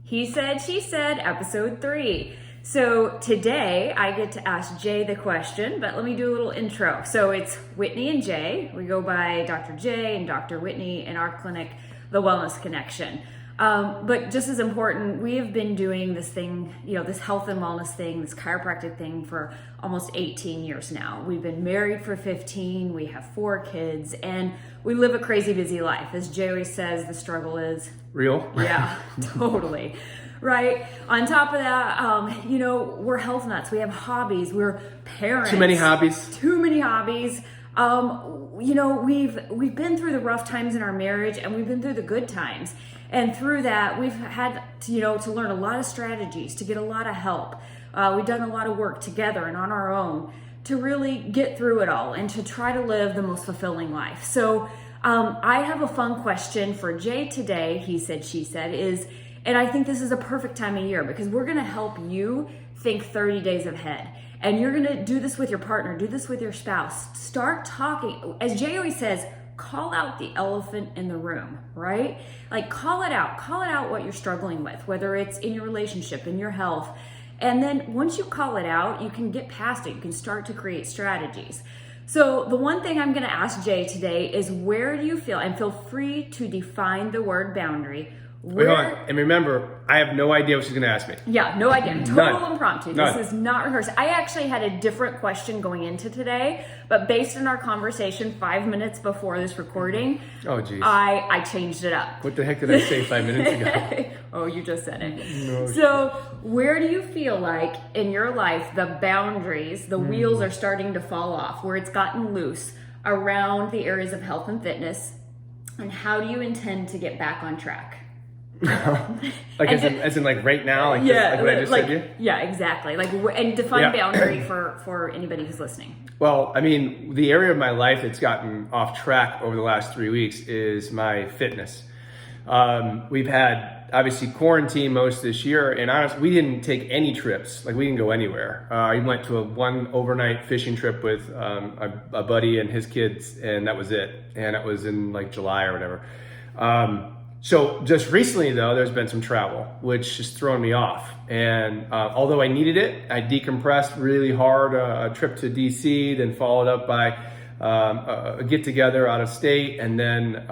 He Said, She Said, episode 3. So today I get to ask Jay the question, but let me do a little intro. So it's Whitney and Jay. We go by Dr. Jay and Dr. Whitney in our clinic, The Wellness Connection. But just as important, we have been doing this thing, this health and wellness thing, this chiropractic thing for almost 18 years now. We've been married for 15, we have 4 kids, and we live a crazy busy life. As Jay always says, the struggle is real. Yeah, totally. Right. On top of that, we're health nuts. We have hobbies. We're parents. Too many hobbies. We've been through the rough times in our marriage, and we've been through the good times. And through that, we've had to learn a lot of strategies, to get a lot of help. We've done a lot of work together and on our own to really get through it all and to try to live the most fulfilling life. So I have a fun question for Jay today. He said, she said, and I think this is a perfect time of year because we're going to help you think 30 days ahead. And you're going to do this with your partner, do this with your spouse. Start talking. As Jay always says, call out the elephant in the room, right? Like call it out what you're struggling with, whether it's in your relationship, in your health. And then once you call it out, you can get past it. You can start to create strategies. So the one thing I'm going to ask Jay today is where do you feel, and feel free to define the word boundary. Wait, hold on. And remember, I have no idea what she's going to ask me. Yeah, no idea. Total impromptu. None. This is not rehearsed. I actually had a different question going into today, but based on our conversation 5 minutes before this recording, oh geez, I changed it up. What the heck did I say 5 minutes ago? Oh, you just said it. No. So where do you feel like in your life the boundaries, the wheels are starting to fall off, where it's gotten loose around the areas of health and fitness, and how do you intend to get back on track? as in right now, like what I just said to you? Yeah, exactly. And define boundary for anybody who's listening. Well, I mean, the area of my life that's gotten off track over the last 3 weeks is my fitness. We've had obviously quarantine most this year, and honestly, we didn't take any trips. Like we didn't go anywhere. I went to one overnight fishing trip with a buddy and his kids, and that was it. And it was in like July or whatever. So just recently though, there's been some travel, which has thrown me off. And although I needed it, I decompressed really hard, a trip to DC, then followed up by a get together out of state. And then,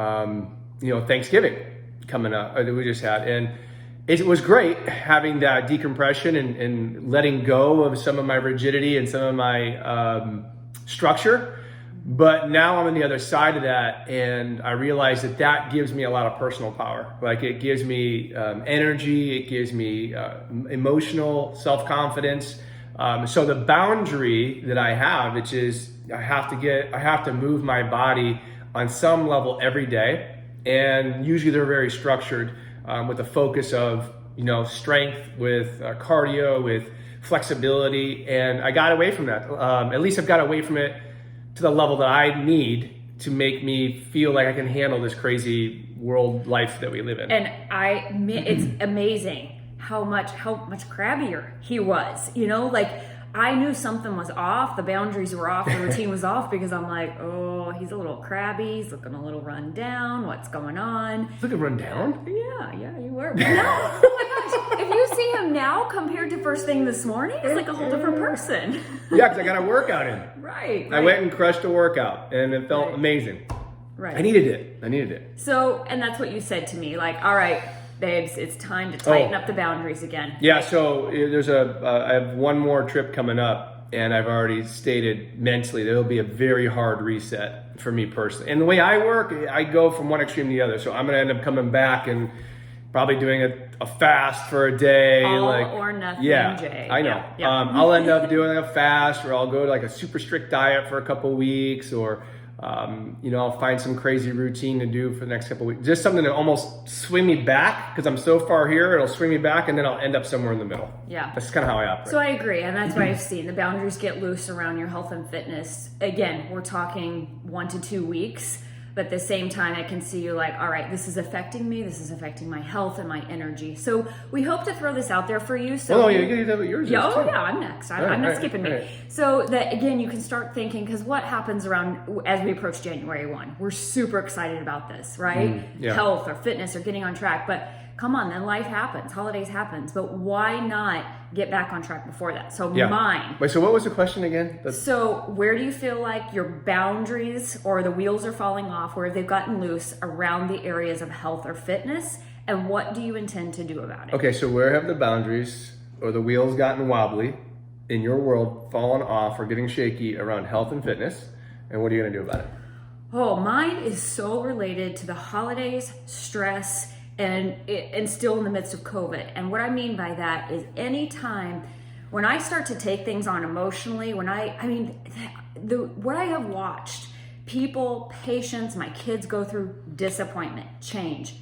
Thanksgiving coming up that we just had. And it was great having that decompression and letting go of some of my rigidity and some of my structure. But now I'm on the other side of that, and I realize that gives me a lot of personal power. Like it gives me energy, it gives me emotional self-confidence. So the boundary that I have, which is I have to move my body on some level every day, and usually they're very structured with a focus of strength, with cardio, with flexibility, and I got away from that. At least I've got away from it to the level that I need to make me feel like I can handle this crazy world life that we live in. And it's amazing how much crabbier he was. I knew something was off, the boundaries were off, the routine was off, because I'm like, oh, he's a little crabby, he's looking a little run down, what's going on? Looking run down? Yeah, you were. But no, oh my gosh, if you see him now compared to first thing this morning, it's like a whole different person. Yeah, because I got a workout in. Right. I went and crushed a workout, and it felt amazing. Right. I needed it. So, and that's what you said to me, like, all right, babes, it's time to tighten up the boundaries again. Yeah, so there's I have one more trip coming up, and I've already stated mentally there'll be a very hard reset for me personally. And the way I work, I go from one extreme to the other. So I'm gonna end up coming back and probably doing a fast for a day. All or nothing, Jay. I know. Yeah. I'll end up doing a fast, or I'll go to like a super strict diet for a couple weeks, or I'll find some crazy routine to do for the next couple of weeks. Just something to almost swing me back, because I'm so far here, it'll swing me back, and then I'll end up somewhere in the middle. Yeah. That's kind of how I operate. So I agree, and that's what I've seen. The boundaries get loose around your health and fitness. Again, we're talking 1 to 2 weeks, but at the same time, I can see you like, all right, this is affecting me, this is affecting my health and my energy. So we hope to throw this out there for you. So you can do yours. Yeah, I'm next. I'm not skipping me. Right. So that, again, you can start thinking, because what happens around as we approach January 1? We're super excited about this, right? Yeah. Health or fitness or getting on track. But come on, then life happens, holidays happens, but why not get back on track before that? So Yeah. mine. Wait, so what was the question again? So where do you feel like your boundaries or the wheels are falling off, where they've gotten loose around the areas of health or fitness, and what do you intend to do about it? Okay, so where have the boundaries or the wheels gotten wobbly in your world, fallen off or getting shaky around health and fitness, and what are you going to do about it? Oh, mine is so related to the holidays, stress, and still in the midst of COVID. And what I mean by that is anytime when I start to take things on emotionally, what I have watched people, patients, my kids go through disappointment, change.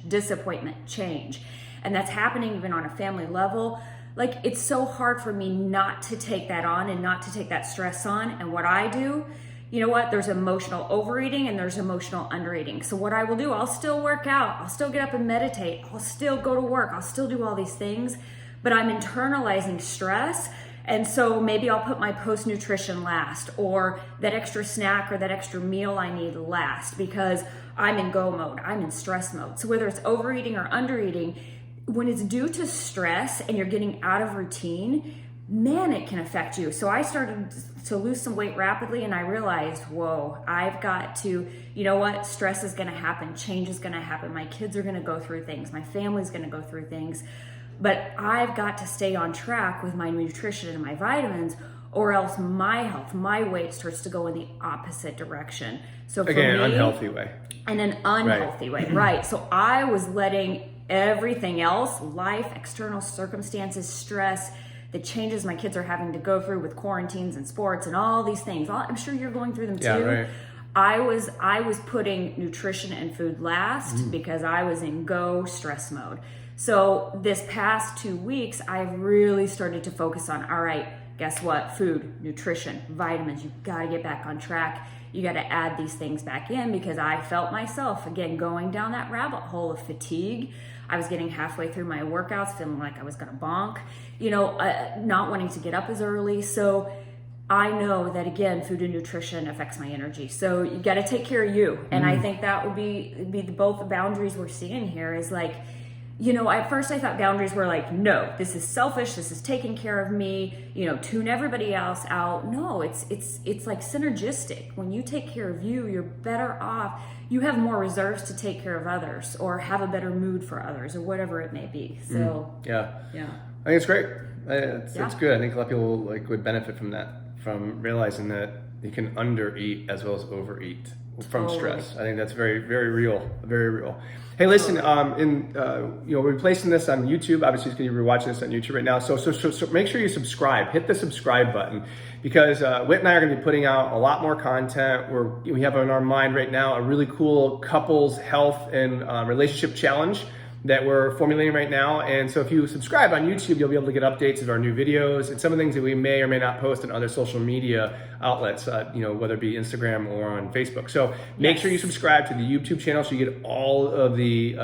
And that's happening even on a family level. Like, it's so hard for me not to take that on and not to take that stress on. And what I do, you know what? There's emotional overeating and there's emotional undereating. So what I will do, I'll still work out. I'll still get up and meditate. I'll still go to work. I'll still do all these things, but I'm internalizing stress. And so maybe I'll put my post-nutrition last, or that extra snack or that extra meal I need last, because I'm in go mode. I'm in stress mode. So whether it's overeating or undereating, when it's due to stress and you're getting out of routine, man, it can affect you. So I started to lose some weight rapidly, and I realized, whoa, I've got to, you know what? Stress is going to happen. Change is going to happen. My kids are going to go through things. My family's going to go through things. But I've got to stay on track with my nutrition and my vitamins, or else my health, my weight starts to go in the opposite direction. So for Again, me, an unhealthy way. in an unhealthy way, right? So I was letting everything else, life, external circumstances, stress, the changes my kids are having to go through with quarantines and sports and all these things. I'm sure you're going through them too. Yeah, right. I was putting nutrition and food last because I was in go stress mode. So this past 2 weeks, I've really started to focus on, all right, guess what? Food, nutrition, vitamins, you gotta get back on track. You gotta add these things back in, because I felt myself, again, going down that rabbit hole of fatigue. I was getting halfway through my workouts, feeling like I was gonna bonk, not wanting to get up as early. So I know that, again, food and nutrition affects my energy. So you gotta take care of you. And I think that would be both the boundaries we're seeing here is like, at first I thought boundaries were like, no, this is selfish, this is taking care of me, tune everybody else out. No, it's like synergistic. When you take care of you, you're better off. You have more reserves to take care of others, or have a better mood for others, or whatever it may be. So Yeah. yeah. I think it's great. It's good. I think a lot of people would benefit from that, from realizing that you can undereat as well as overeat from stress. I think that's very, very real. Very real. Hey, listen. We're placing this on YouTube. Obviously, it's going to be watching this on YouTube right now. So make sure you subscribe. Hit the subscribe button, because Whit and I are going to be putting out a lot more content. We have on our mind right now a really cool couples health and relationship challenge that we're formulating right now. And so if you subscribe on YouTube, you'll be able to get updates of our new videos and some of the things that we may or may not post on other social media outlets, whether it be Instagram or on Facebook. So make sure you subscribe to the YouTube channel so you get all of the,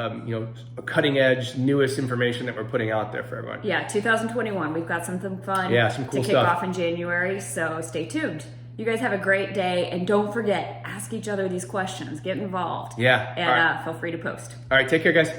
cutting edge, newest information that we're putting out there for everyone. Yeah, 2021. We've got something fun some cool to kick off in January. So stay tuned. You guys have a great day, and don't forget, ask each other these questions, get involved. Yeah. And feel free to post. All right, take care, guys.